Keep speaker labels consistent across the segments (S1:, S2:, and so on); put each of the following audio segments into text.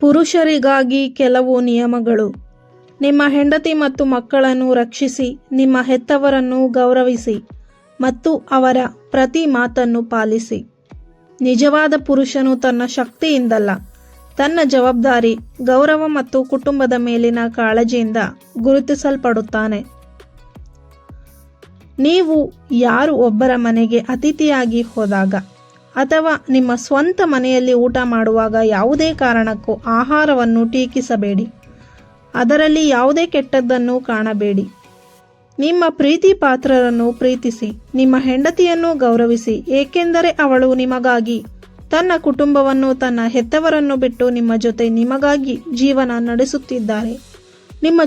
S1: ಪುರುಷರಿಗಾಗಿ ಕೆಲವು ನಿಯಮಗಳು. ನಿಮ್ಮ ಹೆಂಡತಿ ಮತ್ತು ಮಕ್ಕಳನ್ನು ರಕ್ಷಿಸಿ, ನಿಮ್ಮ ಹೆತ್ತವರನ್ನು ಗೌರವಿಸಿ ಮತ್ತು ಅವರ ಪ್ರತಿ ಮಾತನ್ನು ಪಾಲಿಸಿ. ನಿಜವಾದ ಪುರುಷನು ತನ್ನ ಶಕ್ತಿಯಿಂದಲ್ಲ, ತನ್ನ ಜವಾಬ್ದಾರಿ, ಗೌರವ ಮತ್ತು ಕುಟುಂಬದ ಮೇಲಿನ ಕಾಳಜಿಯಿಂದ ಗುರುತಿಸಲ್ಪಡುತ್ತಾನೆ. ನೀವು ಯಾರು ಒಬ್ಬರ ಮನೆಗೆ ಅತಿಥಿಯಾಗಿ ಹೋದಾಗ ಅಥವಾ ನಿಮ್ಮ ಸ್ವಂತ ಮನೆಯಲ್ಲಿ ಊಟ ಮಾಡುವಾಗ ಯಾವುದೇ ಕಾರಣಕ್ಕೂ ಆಹಾರವನ್ನು ಟೀಕಿಸಬೇಡಿ. ಅದರಲ್ಲಿ ಯಾವುದೇ ಕೆಟ್ಟದ್ದನ್ನು ಕಾಣಬೇಡಿ. ನಿಮ್ಮ ಪ್ರೀತಿ ಪಾತ್ರರನ್ನು ಪ್ರೀತಿಸಿ, ನಿಮ್ಮ ಹೆಂಡತಿಯನ್ನು ಗೌರವಿಸಿ, ಏಕೆಂದರೆ ಅವಳು ನಿಮಗಾಗಿ ತನ್ನ ಕುಟುಂಬವನ್ನು, ತನ್ನ ಹೆತ್ತವರನ್ನು ಬಿಟ್ಟು ನಿಮ್ಮ ಜೊತೆ ನಿಮಗಾಗಿ ಜೀವನ ನಡೆಸುತ್ತಿದ್ದಾರೆ, ನಿಮ್ಮ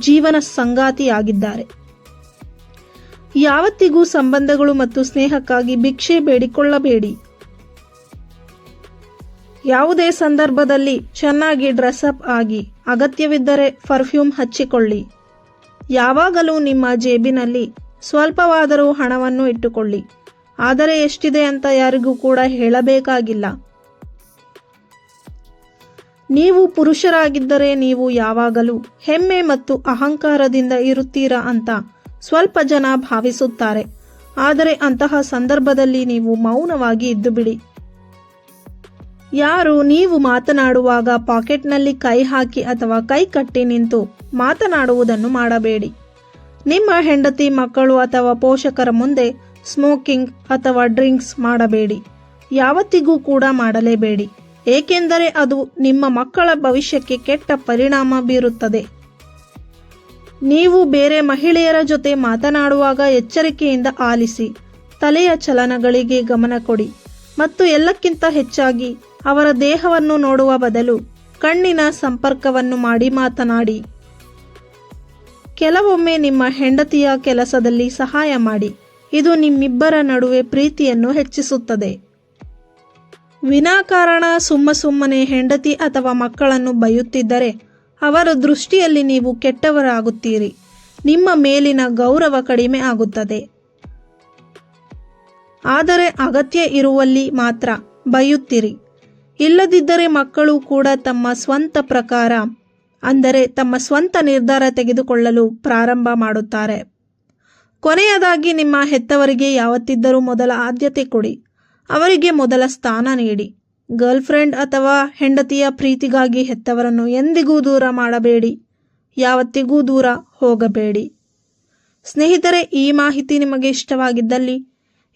S1: ಜೀವನ ಸಂಗಾತಿಯಾಗಿದ್ದಾರೆ. ಯಾವತ್ತಿಗೂ ಸಂಬಂಧಗಳು ಮತ್ತು ಸ್ನೇಹಕ್ಕಾಗಿ ಭಿಕ್ಷೆ ಬೇಡಿಕೊಳ್ಳಬೇಡಿ. ಯಾವುದೇ ಸಂದರ್ಭದಲ್ಲಿ ಚೆನ್ನಾಗಿ ಡ್ರೆಸ್ಅಪ್ ಆಗಿ, ಅಗತ್ಯವಿದ್ದರೆ ಪರ್ಫ್ಯೂಮ್ ಹಚ್ಚಿಕೊಳ್ಳಿ. ಯಾವಾಗಲೂ ನಿಮ್ಮ ಜೇಬಿನಲ್ಲಿ ಸ್ವಲ್ಪವಾದರೂ ಹಣವನ್ನು ಇಟ್ಟುಕೊಳ್ಳಿ, ಆದರೆ ಎಷ್ಟಿದೆ ಅಂತ ಯಾರಿಗೂ ಕೂಡ ಹೇಳಬೇಕಾಗಿಲ್ಲ. ನೀವು ಪುರುಷರಾಗಿದ್ದರೆ ನೀವು ಯಾವಾಗಲೂ ಹೆಮ್ಮೆ ಮತ್ತು ಅಹಂಕಾರದಿಂದ ಇರುತ್ತೀರಾ ಅಂತ ಸ್ವಲ್ಪ ಜನ ಭಾವಿಸುತ್ತಾರೆ. ಆದರೆ ಅಂತಹ ಸಂದರ್ಭದಲ್ಲಿ ನೀವು ಮೌನವಾಗಿ ಇದ್ದುಬಿಡಿ. ಯಾರು ನೀವು ಮಾತನಾಡುವಾಗ ಪಾಕೆಟ್ನಲ್ಲಿ ಕೈ ಹಾಕಿ ಅಥವಾ ಕೈ ಕಟ್ಟಿ ನಿಂತು ಮಾತನಾಡುವುದನ್ನು ಮಾಡಬೇಡಿ. ನಿಮ್ಮ ಹೆಂಡತಿ, ಮಕ್ಕಳು ಅಥವಾ ಪೋಷಕರ ಮುಂದೆ ಸ್ಮೋಕಿಂಗ್ ಅಥವಾ ಡ್ರಿಂಕ್ಸ್ ಮಾಡಬೇಡಿ. ಯಾವತ್ತಿಗೂ ಕೂಡ ಮಾಡಲೇಬೇಡಿ, ಏಕೆಂದರೆ ಅದು ನಿಮ್ಮ ಮಕ್ಕಳ ಭವಿಷ್ಯಕ್ಕೆ ಕೆಟ್ಟ ಪರಿಣಾಮ ಬೀರುತ್ತದೆ. ನೀವು ಬೇರೆ ಮಹಿಳೆಯರ ಜೊತೆ ಮಾತನಾಡುವಾಗ ಎಚ್ಚರಿಕೆಯಿಂದ ಆಲಿಸಿ, ತಲೆಯ ಚಲನಗಳಿಗೆ ಗಮನ ಕೊಡಿ ಮತ್ತು ಎಲ್ಲಕ್ಕಿಂತ ಹೆಚ್ಚಾಗಿ ಅವರ ದೇಹವನ್ನು ನೋಡುವ ಬದಲು ಕಣ್ಣಿನ ಸಂಪರ್ಕವನ್ನು ಮಾಡಿ ಮಾತನಾಡಿ. ಕೆಲವೊಮ್ಮೆ ನಿಮ್ಮ ಹೆಂಡತಿಯ ಕೆಲಸದಲ್ಲಿ ಸಹಾಯ ಮಾಡಿ. ಇದು ನಿಮ್ಮಿಬ್ಬರ ನಡುವೆ ಪ್ರೀತಿಯನ್ನು ಹೆಚ್ಚಿಸುತ್ತದೆ. ವಿನಾಕಾರಣ ಸುಮ್ಮನೆ ಹೆಂಡತಿ ಅಥವಾ ಮಕ್ಕಳನ್ನು ಬೈಯುತ್ತಿದ್ದರೆ ಅವರ ದೃಷ್ಟಿಯಲ್ಲಿ ನೀವು ಕೆಟ್ಟವರಾಗುತ್ತೀರಿ. ನಿಮ್ಮ ಮೇಲಿನ ಗೌರವ ಕಡಿಮೆ ಆಗುತ್ತದೆ. ಆದರೆ ಅಗತ್ಯ ಇರುವಲ್ಲಿ ಮಾತ್ರ ಬೈಯುತ್ತೀರಿ. ಇಲ್ಲದಿದ್ದರೆ ಮಕ್ಕಳು ಕೂಡ ತಮ್ಮ ಸ್ವಂತ ಪ್ರಕಾರ, ಅಂದರೆ ತಮ್ಮ ಸ್ವಂತ ನಿರ್ಧಾರ ತೆಗೆದುಕೊಳ್ಳಲು ಪ್ರಾರಂಭ ಮಾಡುತ್ತಾರೆ. ಕೊನೆಯದಾಗಿ, ನಿಮ್ಮ ಹೆತ್ತವರಿಗೆ ಯಾವತ್ತಿದ್ದರೂ ಮೊದಲ ಆದ್ಯತೆ ಕೊಡಿ. ಅವರಿಗೆ ಮೊದಲ ಸ್ಥಾನ ನೀಡಿ. ಗರ್ಲ್ಫ್ರೆಂಡ್ ಅಥವಾ ಹೆಂಡತಿಯ ಪ್ರೀತಿಗಾಗಿ ಹೆತ್ತವರನ್ನು ಎಂದಿಗೂ ದೂರ ಮಾಡಬೇಡಿ. ಯಾವತ್ತಿಗೂ ದೂರ ಹೋಗಬೇಡಿ. ಸ್ನೇಹಿತರೆ, ಈ ಮಾಹಿತಿ ನಿಮಗೆ ಇಷ್ಟವಾಗಿದ್ದಲ್ಲಿ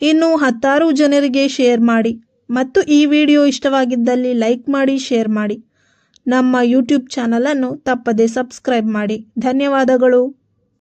S1: ಇನ್ನೂ 10 ಜನರಿಗೆ ಶೇರ್ ಮಾಡಿ ಮತ್ತು ಈ ವಿಡಿಯೋ ಇಷ್ಟವಾಗಿದ್ದಲ್ಲಿ ಲೈಕ್ ಮಾಡಿ, ಶೇರ್ ಮಾಡಿ. ನಮ್ಮ ಯೂಟ್ಯೂಬ್ ಚಾನಲನ್ನು ತಪ್ಪದೆ ಸಬ್ಸ್ಕ್ರೈಬ್ ಮಾಡಿ. ಧನ್ಯವಾದಗಳು.